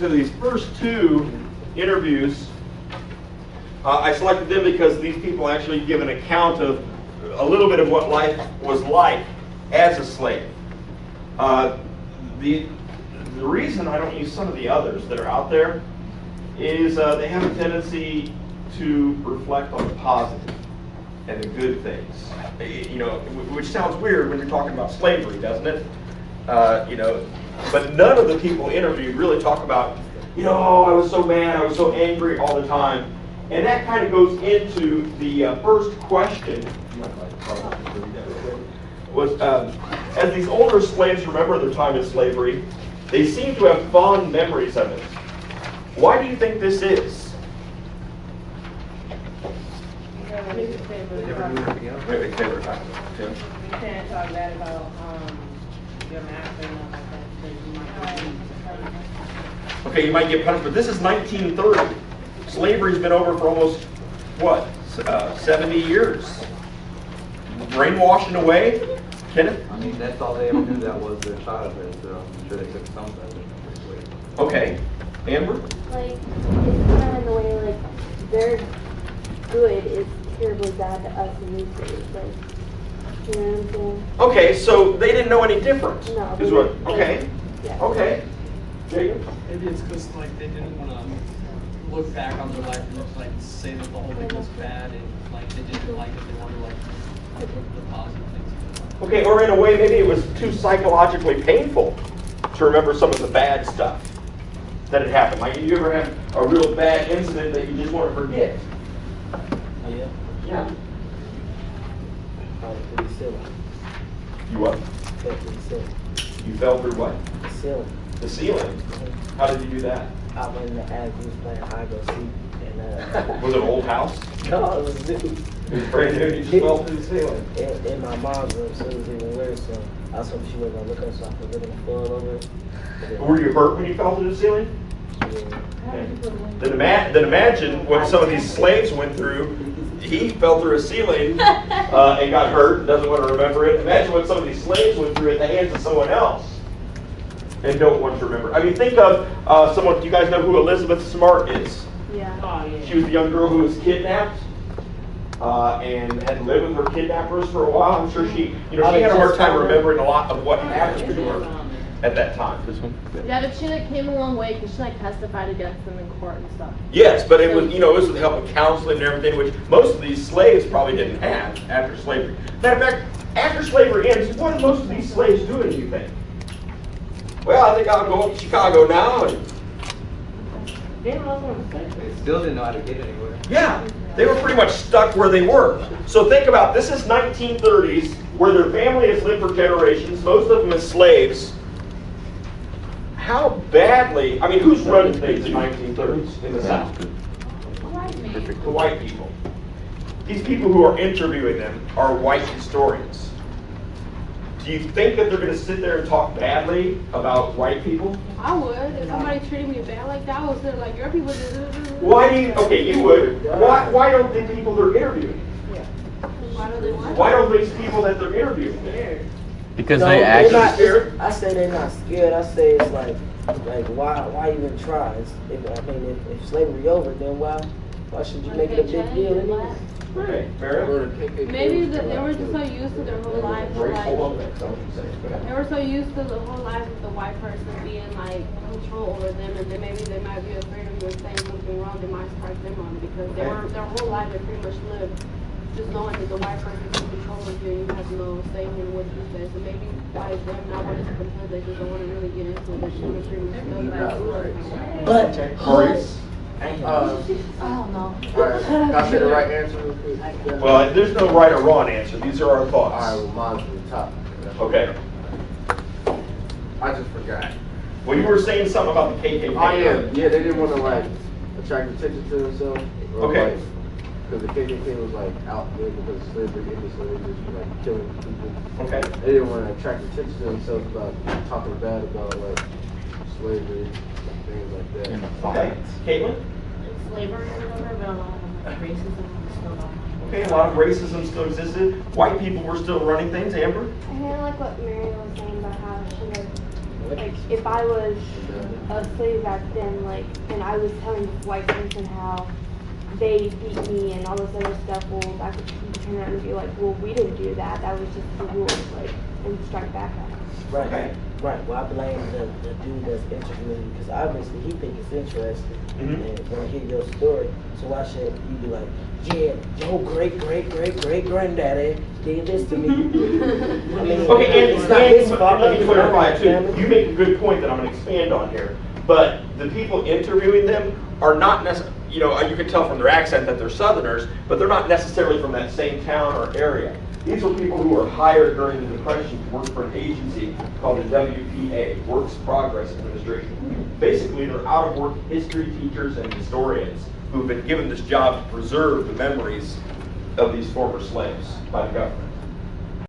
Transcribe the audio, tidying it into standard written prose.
So these first two interviews, I selected them because these people actually give an account of a little bit of what life was like as a slave. The reason I don't use some of the others that are out there is they have a tendency to reflect on the positive and the good things. You know, which sounds weird when you're talking about slavery, doesn't it? You know, but none of the people interviewed really talk about, you know, oh, I was so mad, I was so angry all the time. And that kind of goes into the first question. Was as these older slaves remember their time in slavery, they seem to have fond memories of it. Why do you think this is? Maybe favorite time. Tim? You can't talk bad about your master and all like that. You might be Okay, you might get punished, but this is 1930. Slavery's been over for almost, what, 70 years? Brainwashing away? Kenneth? I mean, that's all they ever knew, that was their childhood, so I'm sure they took some of that. Okay. Amber? Like, it's kind of in the way, like, their good is terribly bad to us in these days. Like, you know what I'm saying? Okay, so they didn't know any different. No. Is what? Okay. Yeah. Okay. Jacob? Maybe it's because like they didn't want to look back on their life and just like say that the whole thing was bad and like they didn't like it. They wanted like the positive things. Okay, or in a way, maybe it was too psychologically painful to remember some of the bad stuff that had happened. Like, you ever have a real bad incident that you just want to forget? Yeah. Yeah. Pretty silly. You what? Pretty silly. You fell through what? Silly. The ceiling. How did you do that? I went in the attic, we was playing hide go seek, and Was it an old house? no, it was new. It was brand new. You just fell through the ceiling. In my mom's room, so it was even worse. So I was hoping she wasn't gonna look up, so I put looking the floor over it. Were you hurt when you fell through the ceiling? Yeah. Then imagine what some of these slaves went through. He fell through a ceiling and got hurt and doesn't want to remember it. Imagine what some of these slaves went through at the hands of someone else and don't want to remember. I mean, think of someone. Do you guys know who Elizabeth Smart is? Yeah. Oh, yeah. She was the young girl who was kidnapped and had lived with her kidnappers for a while. I'm sure she had a hard time remembering a lot of what happened to her at that time. This one? Yeah, but she like came a long way because she like testified against them in court and stuff. Yes, but it was, it was with the help of counseling and everything, which most of these slaves probably didn't have after slavery. Matter of fact, after slavery ends, what are most of these slaves doing, do you think? Well, I think I'll go up to Chicago now. And They Still didn't know how to get anywhere. yeah, they were pretty much stuck where they were. So think about, this is 1930s, where their family has lived for generations, most of them as slaves. How badly, I mean, who's running things in 1930s in the South? The white people. These people who are interviewing them are white historians. Do you think that they're going to sit there and talk badly about white people? I would. If somebody treated me bad like that, I would say like, your people did. Why do you, okay, you would. Why don't the people they're interviewing? Why don't they want? Why don't these people that they're interviewing? Because No, they they're actually not scared? I say they're not scared. I say it's like why even try? If slavery over, then why should you make it a big deal anyway? Right, Mary? Maybe they were just so used to their whole life, Hold like on a minute, don't you say it. Go ahead. they were so used to the whole life of the white person being like control over them, and then maybe they might be afraid of you saying something wrong. They might strike them on it because their whole life they pretty much lived just knowing that the white person can control you and you have no say in what you say. So maybe why is them not wanting to compare? They just don't want to really get into it. They just want to pretty much know that. But Maurice? I don't know. Alright, can I say the right answer real quick? Well, there's no right or wrong answer. These are our thoughts. Alright, well, mine's from the top. Okay. I just forgot. Well, you were saying something about the KKK. Oh yeah, they didn't want to like attract attention to themselves. Okay. Because the KKK was like out there because of slavery, into slavery, like killing people. Okay. They didn't want to attract attention to themselves about talking bad about like slavery, things like that. Okay. Caitlin? Slavery or whatever, but a lot of racism is still going on. Okay, a lot of racism still existed. White people were still running things. Amber? I kind of like what Mary was saying about how she had like if I was a slave back then, like, and I was telling this white person how they beat me and all this other stuff, well, I could turn around and be like, well, we didn't do that. That was just the rules, like, and strike back at us. Right. Okay. Right. Well, I blame the dude that's interviewing you because obviously he think it's interesting and want to hear your story. So why should you be like, yeah, your great granddaddy did this to me? I mean, Okay, and, it's not his fault. let me clarify too. Damn it. You make a good point that I'm going to expand on here. But the people interviewing them are not necessarily, you know, you can tell from their accent that they're Southerners, but they're not necessarily from that same town or area. These are people who were hired during the Depression to work for an agency called the WPA, Works Progress Administration. Basically, they're out-of-work history teachers and historians who've been given this job to preserve the memories of these former slaves by the government.